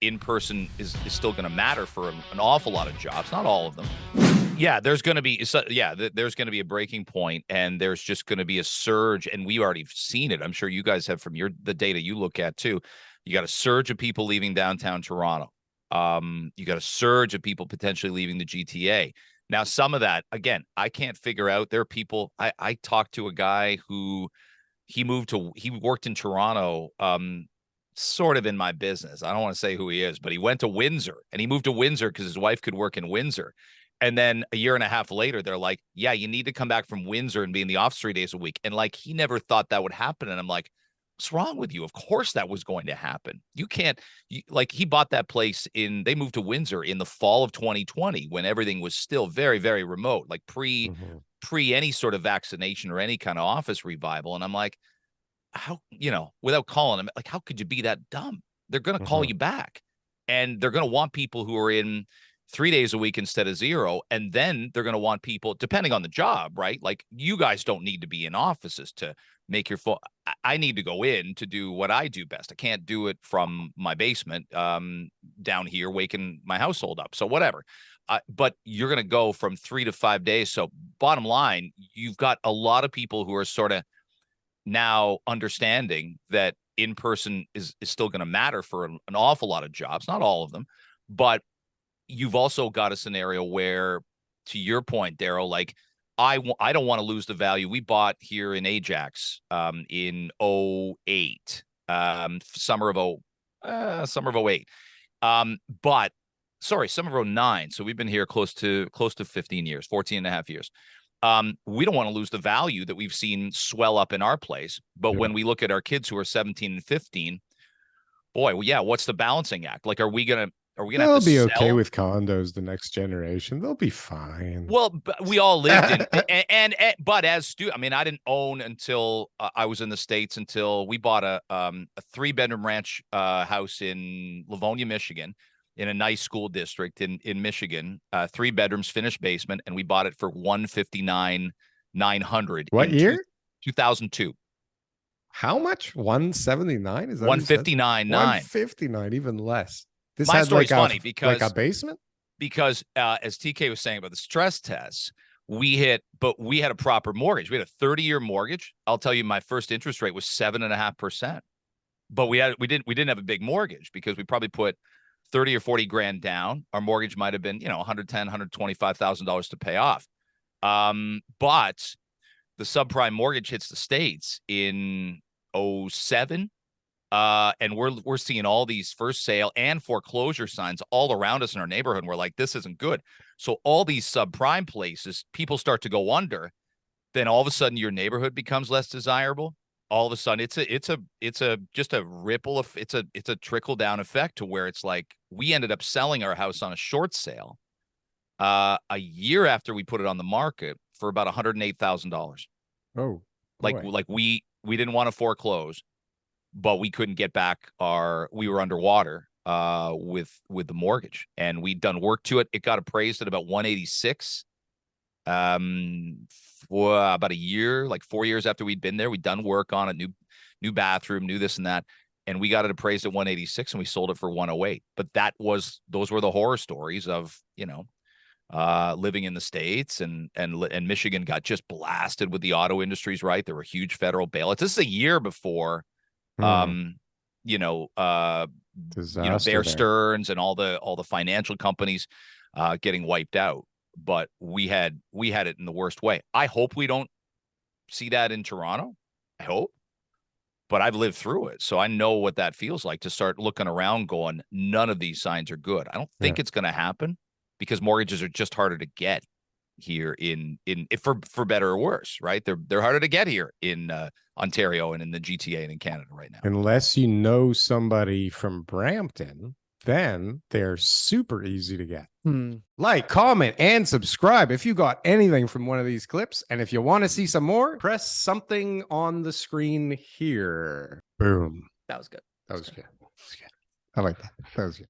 in-person is still going to matter for an awful lot of jobs, not all of them. Yeah, there's going to be there's going to be a breaking point, and there's just going to be a surge, and we already seen it. I'm sure you guys have from the data you look at too. You got a surge of people leaving downtown Toronto. You got a surge of people potentially leaving the GTA. Now, some of that, again, I can't figure out. There are people. I talked to a guy who he worked in Toronto, sort of in my business. I don't want to say who he is, but he went to Windsor, and he moved to Windsor because his wife could work in Windsor. And then a year and a half later, they're like, yeah, you need to come back from Windsor and be in the office 3 days a week. And like, he never thought that would happen. And I'm like, what's wrong with you? Of course that was going to happen. You can't, like, he bought that place they moved to Windsor in the fall of 2020 when everything was still very, very remote, like pre any sort of vaccination or any kind of office revival. And I'm like, how, without calling him, like, how could you be that dumb? They're going to call you back, and they're going to want people who are in 3 days a week instead of 0. And then they're going to want people, depending on the job, right? Like, you guys don't need to be in offices to make your phone. I need to go in to do what I do best. I can't do it from my basement down here, waking my household up. So whatever. But you're going to go from 3 to 5 days. So bottom line, you've got a lot of people who are sort of now understanding that in-person is still going to matter for an awful lot of jobs, not all of them. But you've also got a scenario where, to your point, Darryl, like, I don't want to lose the value. We bought here in Ajax in 08, summer of 08. But sorry, summer of 09. So we've been here close to 15 years, 14 and a half years. We don't want to lose the value that we've seen swell up in our place. But when we look at our kids who are 17 and 15, boy, well, yeah, what's the balancing act? Like, are we going to They'll be okay with condos the next generation. They'll be fine. Well, but we all lived in, but as I mean, I didn't own until I was in the States, until we bought a 3-bedroom ranch house in Livonia, Michigan, in a nice school district in Michigan, 3 bedrooms, finished basement, and we bought it for $159,900. What year? 2002. How much? 179? Is that 159,900? 159, even less. This My had story's like funny because like a basement? Because as TK was saying about the stress tests, we had a proper mortgage. We had a 30-year mortgage. I'll tell you, my first interest rate was 7.5%. But we didn't have a big mortgage because we probably put 30 or 40 grand down. Our mortgage might have been, $110,000, $125,000 to pay off. But the subprime mortgage hits the States in 07. And we're seeing all these first sale and foreclosure signs all around us in our neighborhood. And we're like, this isn't good. So all these subprime places, people start to go under. Then all of a sudden, your neighborhood becomes less desirable. All of a sudden, it's just a ripple of it's a trickle down effect to where it's like we ended up selling our house on a short sale a year after we put it on the market for about $108,000. Oh, like we didn't want to foreclose, but we couldn't get back we were underwater with the mortgage, and we'd done work to it. It got appraised at about 186 for about a year, like 4 years after we'd been there. We'd done work on it, new bathroom, new this and that, and we got it appraised at 186, and we sold it for 108. But those were the horror stories of living in the States, and Michigan got just blasted with the auto industries, right? There were huge federal bailouts. This is a year before Bear Stearns and all the financial companies getting wiped out. But we had it in the worst way. I hope we don't see that in Toronto. I hope. But I've lived through it, so I know what that feels like to start looking around going, none of these signs are good. I don't think it's going to happen because mortgages are just harder to get here in for better or worse, right? They're harder to get here in Ontario and in the GTA and in Canada right now. Unless you know somebody from Brampton, then they're super easy to get. Like, comment, and subscribe if you got anything from one of these clips. And if you want to see some more, press something on the screen here. Boom. That was good. That was good. I like that. That was good.